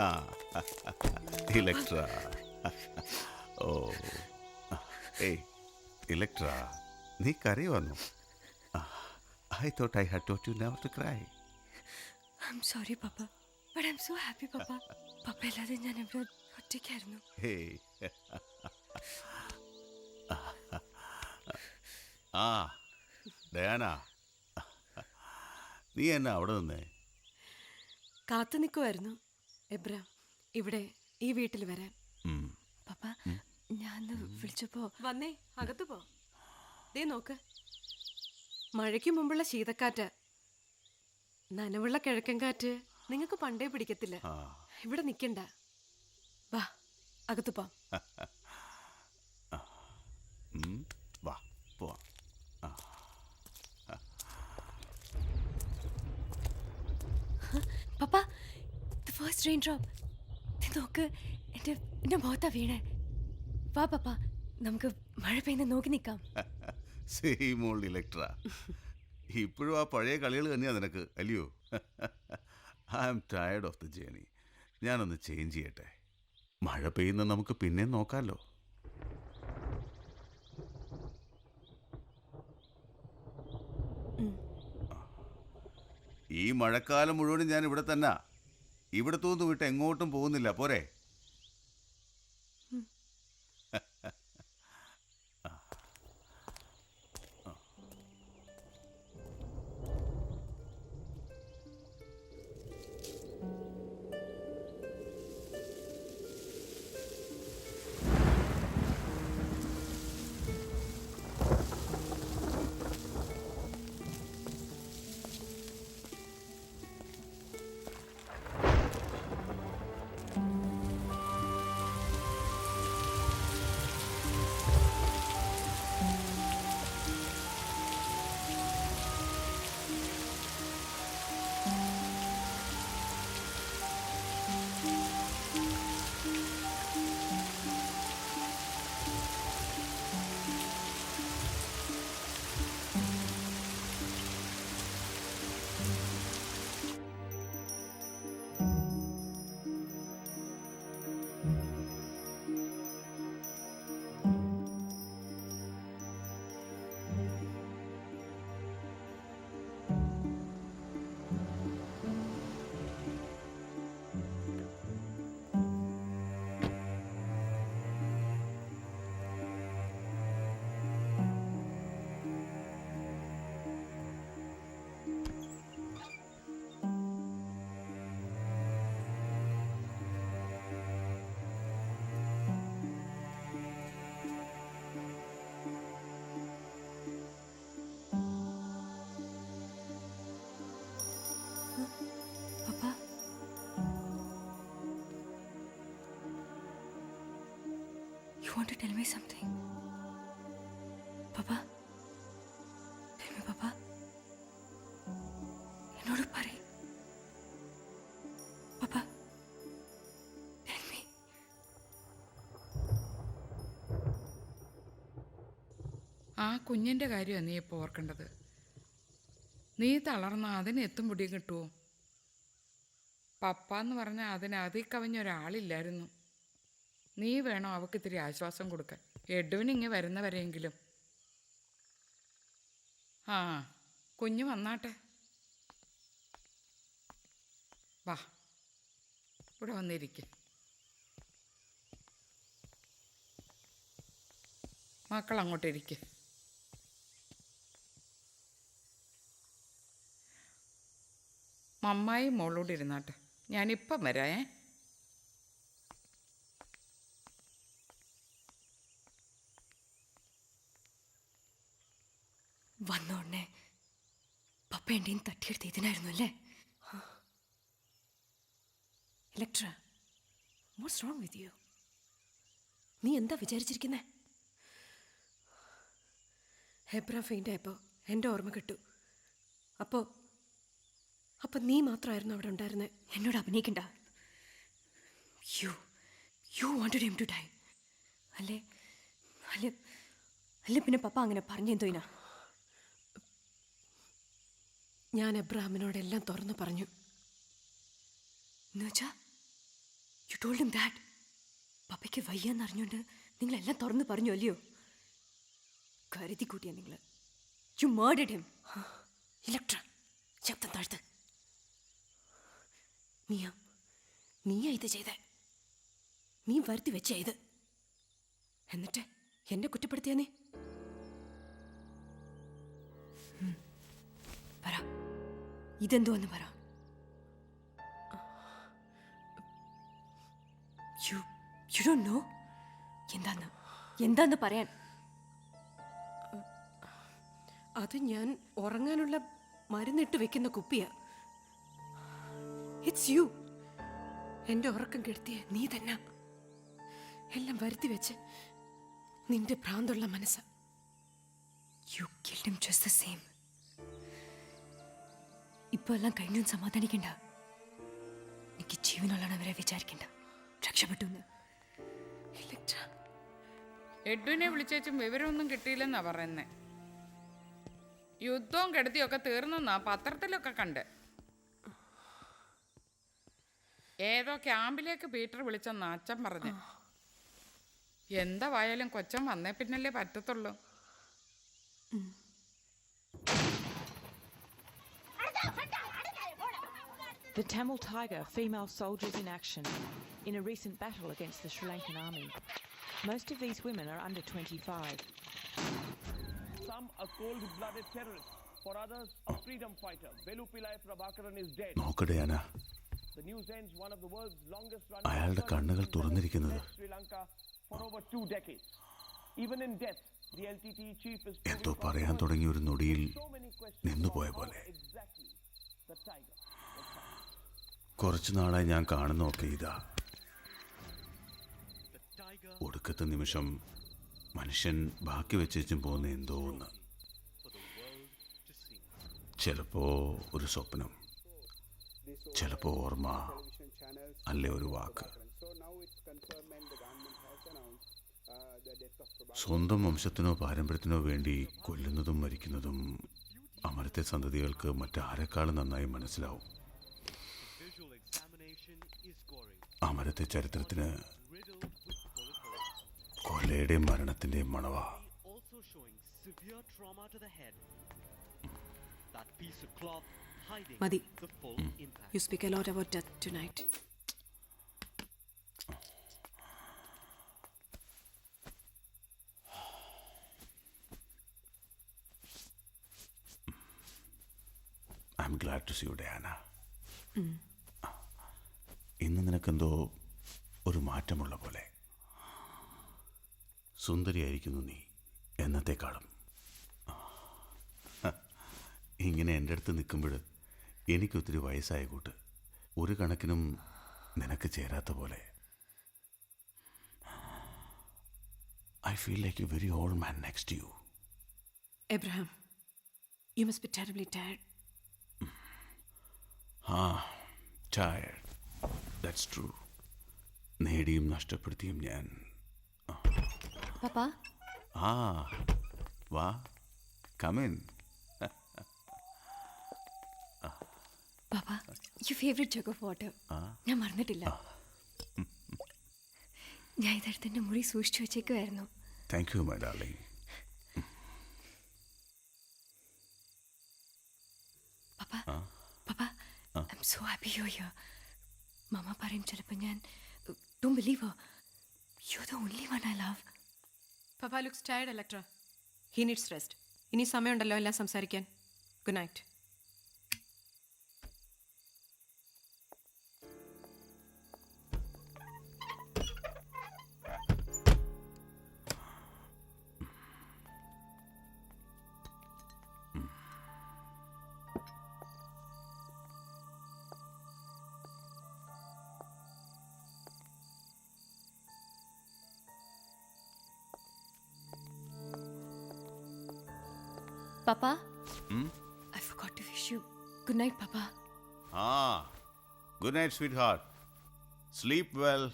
ആ ഇലക്ട്ര. ഓ ഏയ് ഇലക്ട്ര, നീ കരയുവാന്നു. I thought I had taught you never to cry. I'm sorry, Papa. But I'm so happy, Papa. പപ്പ ഇല്ലാതെ ഞാൻ ഇവിടെ ഒറ്റയ്ക്കായിരുന്നു. ഹേയ് ആ ഡയാന, നീ എന്നാ അവിടെ നിന്നേ? കാത്തു നിൽക്കുമായിരുന്നു എബ്രാം ഇവിടെ ഈ വീട്ടിൽ വരാൻ. ഉം. പപ്പ ഞാൻ വിളിച്ചപ്പോ വന്നേ അകത്ത് പോ. ദേ നോക്ക്, മഴയ്ക്ക് മുമ്പുള്ള ശീതക്കാറ്റ്, നനവുള്ള കിഴക്കൻ കാറ്റ് നിങ്ങൾക്ക് പണ്ടേ പിടിക്കത്തില്ല. ഇവിടെ നിൽക്കണ്ട, വാ അകത്ത് പോ. വാ പോവാം. പപ്പ, the first raindrop. ദേ നോക്ക്, എന്റെ മുഖത്താ വീണേ. വാ പപ്പ, നമുക്ക് മഴ പെയ്യുന്ന നോക്കി നിൽക്കാം. Same old Electra. ഇപ്പോഴും ആ പഴയ കളികൾ തന്നെയാണ് നിനക്ക്, അല്ലയോ? I am tired of the journey. ഞാനൊന്ന് ചേഞ്ച് ചെയ്യട്ടെ. മഴ പെയ്യുന്ന നമുക്ക് പിന്നെ നോക്കാമല്ലോ. ഈ മഴക്കാലം മുഴുവനും ഞാൻ ഇവിടെ തന്നെ. ഇവിടെ തോന്നു വിട്ട് എങ്ങോട്ടും പോകുന്നില്ല, പോരെ? Papa? You want to tell me something? Papa? Tell me, Papa. എന്നോട് പറയ്. Papa? Tell me. ആ കുഞ്ഞിൻ്റെ കാര്യമാണ് നീ ഇപ്പോൾ ഓർക്കേണ്ടത്. നീ തളർന്ന അതിന് എത്തും പൊടിയും കിട്ടുമോ? പപ്പ എന്ന് പറഞ്ഞാൽ അതിന് അതിൽ കവിഞ്ഞൊരാളില്ലായിരുന്നു. നീ വേണം അവൾക്ക് ഇത്തിരി ആശ്വാസം കൊടുക്കാൻ. എഡ്വിനിങ്ങ് വരുന്നവരെയെങ്കിലും. ആ കുഞ്ഞ് വന്നാട്ടെ. വാ ഇവിടെ വന്നിരിക്കും. മക്കൾ അങ്ങോട്ടിരിക്കും. മമ്മായി മോളോട് ഇരുന്നാട്ടെ. ഞാനിപ്പം വരാം. വന്നോടനെ പപ്പ എൻ്റെയും തട്ടിയെടുത്ത് ഇതിനായിരുന്നു അല്ലേ? Electra, what's wrong with you? നീ എന്താ വിചാരിച്ചിരിക്കുന്നേ? ഹെബ്ര ഫെയിൻ്റ് ആയപ്പോൾ എൻ്റെ ഓർമ്മ കിട്ടു. അപ്പോൾ നീ മാത്രമായിരുന്നു അവിടെ ഉണ്ടായിരുന്നത്. എന്നോട് അഭിനയിക്കണ്ട. You wanted him to die അല്ലേ? അല്ലേ പിന്നെ പപ്പ അങ്ങനെ പറഞ്ഞെന്തോയിനാ? ഞാൻ എബ്രഹാമിനോടെല്ലാം തുറന്നു പറഞ്ഞു. എന്നുവെച്ചാ യു ടോൾഡ് ഹിം ദാറ്റ്. പപ്പയ്ക്ക് വയ്യാന്നറിഞ്ഞുകൊണ്ട് നിങ്ങളെല്ലാം തുറന്ന് പറഞ്ഞു അല്ലയോ? കരുതി കൂട്ടിയാ നിങ്ങൾ. U murdered him. ഇലക്ട്ര, ശബ്ദം താഴ്ത്ത്. നീയാ ഇത് ചെയ്തേ. നീ വരുത്തി വെച്ച ഇത്. എന്നിട്ട് എന്നെ കുറ്റപ്പെടുത്തിയാ നീ? പറ, ഇതെന്തോന്ന് പറ. You don't know? എന്താന്ന് പറയാൻ? അത് ഞാൻ ഉറങ്ങാനുള്ള മരുന്നിട്ട് വെക്കുന്ന കുപ്പിയാ. It's you. എന്റെ ഉറക്കം കെടുത്തിയ നീ തന്നെ. എല്ലാം വരുത്തി വെച്ച് നിന്റെ ഭ്രാന്തുള്ള മനസ്സ്. You killed him just the same. ഇപ്പൊ എല്ലാം കഴിഞ്ഞു സമാധാനിക്കണ്ട. എനിക്ക് ജീവനുള്ളവരെ വിചാരിക്കണ്ട. രക്ഷപ്പെട്ടു. എഡ്വിനെ വിളിച്ചും വിവരമൊന്നും കിട്ടിയില്ലെന്നാ പറയുന്നേ. യുദ്ധവും കെടുത്തിയൊക്കെ തീർന്നെന്നാ പത്രത്തിലൊക്കെ കണ്ട്. ഏതോ ക്യാമ്പിലേക്ക് പീറ്റർ വിളിച്ചെന്നാ അച്ഛൻ പറഞ്ഞു. എന്തായാലും കൊച്ചൻ വന്നേ പിന്നല്ലേ പറ്റത്തുള്ളൂ. The Tamil Tiger, female soldiers in action in a recent battle against the Sri Lankan army. Most of these women are under 25. Some a cold-blooded terrorist, for others a freedom fighter. Velu Pillai Prabhakaran is dead. നോക്കടയാന, The news ends one of the world's longest running അയാളുടെ കണ്ണുകൾ തുറന്നിരിക്കുന്നത്. Sri Lanka for over 2 decades. Even in death, the LTTE chief is എന്തോ പറയാൻ തുടങ്ങിയ ഒരു നൊടിയിൽ നിന്നുപോയ പോലെ. exactly the tiger. കുറച്ചു നാളായി ഞാൻ കാണുന്നൊക്കെ ഇതാ. ഒടുക്കത്തെ നിമിഷം മനുഷ്യൻ ബാക്കി വെച്ചും പോകുന്ന എന്തോ ഒന്ന്. ചിലപ്പോ ഒരു സ്വപ്നം, ചിലപ്പോ ഓർമ്മ, അല്ലേ ഒരു വാക്ക്. സ്വന്തം വംശത്തിനോ പാരമ്പര്യത്തിനോ വേണ്ടി കൊല്ലുന്നതും മരിക്കുന്നതും അമരത്തെ സന്തതികൾക്ക് മറ്റാരെക്കാളും നന്നായി മനസ്സിലാവും. അമരത്തെ ചരിത്രത്തിന് കൊലയുടെയും മരണത്തിന്റെയും മണവാ. മതി. You speak a lot about death tonight. I'm glad to see you, Diana. ഇന്ന് നിനക്കെന്തോ ഒരു മാറ്റമുള്ള പോലെ. സുന്ദരിയായിരിക്കുന്നു നീ എന്നത്തേക്കാളും. ഇങ്ങനെ എൻ്റെ അടുത്ത് നിൽക്കുമ്പോൾ എനിക്കൊത്തിരി വയസ്സായ കൂട്ട്, ഒരു കണക്കിനും നിനക്ക് ചേരാത്ത പോലെ. I feel like a very old man next to you. Abraham, you must be terribly tired. Tired. That's true. നേടിയും നഷ്ടപ്പെടുത്തിയും ഞാൻ. Papa? വാ, come in. Papa, your favorite jug of water. ഞാൻ മറന്നിട്ടില്ല. ഞാൻ ഇതെടുത്ത് എൻ്റെ മുറി സൂക്ഷിച്ചു വെച്ചേക്കുമായിരുന്നു. Thank you, my darling. Papa, I'm so happy you're here. Mama പറയും ചിലപ്പോൾ ഞാൻ don't believe her. You're the only one I love. Papa looks tired, Electra. He needs rest. ഇനി സമയമുണ്ടല്ലോ എല്ലാം സംസാരിക്കാൻ. Good night. Papa? I forgot to wish you good night, Papa. Good night, sweetheart. Sleep well.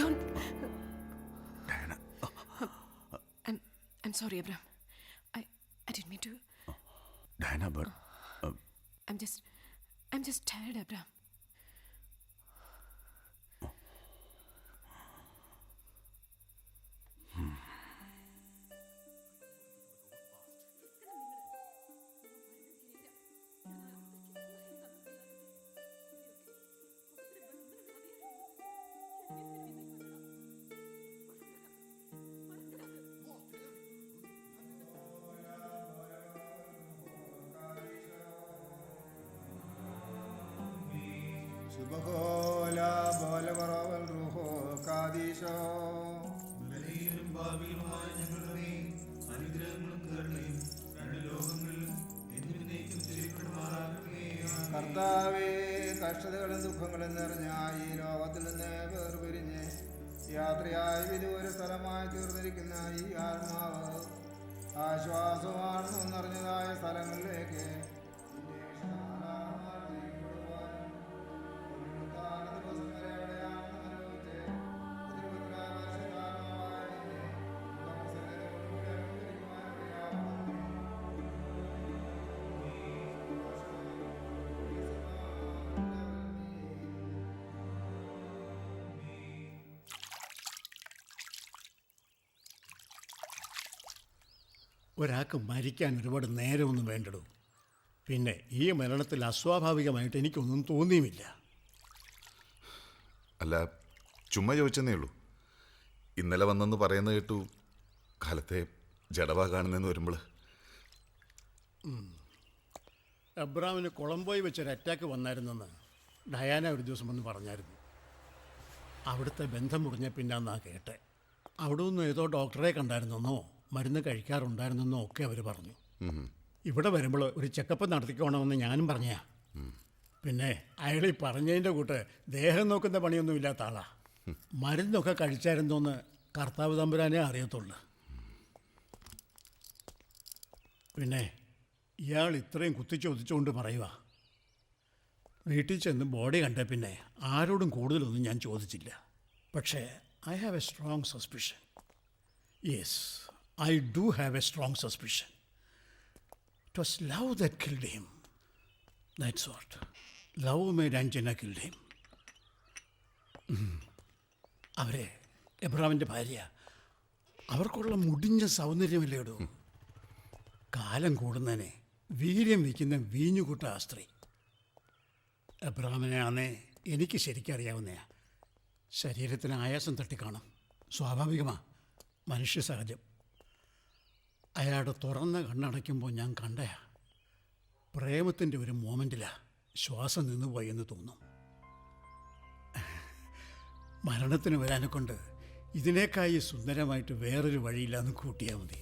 Don't. Diana, I'm sorry, Abraham. I didn't mean to. Diana, but I'm just tired, Abraham. സുബഹോല ബോലവറവൽ റൂഹോ കാദീശോ കർത്താവേ, കഷ്ടതകളും ദുഃഖങ്ങളും നിറഞ്ഞ ഈ ലോകത്തിൽ നിന്ന് വേർപിരിഞ്ഞ് യാത്രയായി വിദൂര സ്ഥലമായി തീർന്നിരിക്കുന്ന ഈ ആത്മാവ് ആശ്വാസമാണെന്നറിഞ്ഞതായ സ്ഥലങ്ങളിലേക്ക് ഒരാൾക്ക് മരിക്കാൻ ഒരുപാട് നേരമൊന്നും വേണ്ടടൂ. പിന്നെ ഈ മരണത്തിൽ അസ്വാഭാവികമായിട്ട് എനിക്കൊന്നും തോന്നിയുമില്ല. അല്ല, ചുമ്മാ ചോദിച്ചെന്നേ ഉള്ളൂ. ഇന്നലെ വന്നെന്ന് പറയുന്നത് കേട്ടു കാലത്തെ ജഡവ കാണുന്നെന്ന് വരുമ്പോൾ. എബ്രാമിന് കൊളംബോയിൽ വെച്ചൊരു അറ്റാക്ക് വന്നായിരുന്നെന്ന് ഡയാന ഒരു ദിവസം വന്ന് പറഞ്ഞായിരുന്നു. അവിടുത്തെ ബന്ധം മുറിഞ്ഞ പിന്നാന്നാ കേട്ടെ. അവിടെ നിന്ന് ഏതോ ഡോക്ടറെ കണ്ടായിരുന്നെന്നോ മരുന്ന് കഴിക്കാറുണ്ടായിരുന്നെന്നോ ഒക്കെ അവർ പറഞ്ഞു. ഇവിടെ വരുമ്പോൾ ഒരു ചെക്കപ്പ് നടത്തിക്കോണമെന്ന് ഞാനും പറഞ്ഞാ. പിന്നെ അയാൾ ഈ പറഞ്ഞതിൻ്റെ കൂട്ട് ദേഹം നോക്കുന്ന പണിയൊന്നും ഇല്ലാത്ത ആളാ. മരുന്നൊക്കെ കഴിച്ചായിരുന്നോന്ന് കർത്താവ് തമ്പുരാനെ അറിയത്തുള്ളൂ. പിന്നെ ഇയാൾ ഇത്രയും കുത്തിച്ചൊതിച്ചുകൊണ്ട് പറയുക. വീട്ടിൽ ചെന്ന് ബോഡി കണ്ട പിന്നെ ആരോടും കൂടുതലൊന്നും ഞാൻ ചോദിച്ചില്ല. പക്ഷേ I have A strong suspicion. Yes, I do have a strong suspicion. It was love that killed him. That's what. Love made Anjana kill him. അവരെ എബ്രാമിൻ്റെ ഭാര്യ, അവർക്കുള്ള മുടിഞ്ഞ സൗന്ദര്യമല്ലേടൂ. കാലം കൂടുന്നതിനെ വീര്യം വയ്ക്കുന്ന വീഞ്ഞുകൂട്ട ആ സ്ത്രീ. എബ്രാമിനെ ആണേ എനിക്ക് ശരിക്കറിയാവുന്നയാ. ശരീരത്തിന് ആയാസം തട്ടിക്കാണും, സ്വാഭാവികമാണ്, മനുഷ്യ സഹജം. അയാളുടെ തുറന്ന കണ്ണടയ്ക്കുമ്പോൾ ഞാൻ കണ്ടയാ. പ്രേമത്തിൻ്റെ ഒരു മോമെൻറ്റിലാണ് ശ്വാസം നിന്നുപോയി എന്ന് തോന്നും. മരണത്തിന് വരാനെ കൊണ്ട് ഇതിനേക്കായി സുന്ദരമായിട്ട് വേറൊരു വഴിയില്ലാന്ന് കൂട്ടിയാൽ മതി.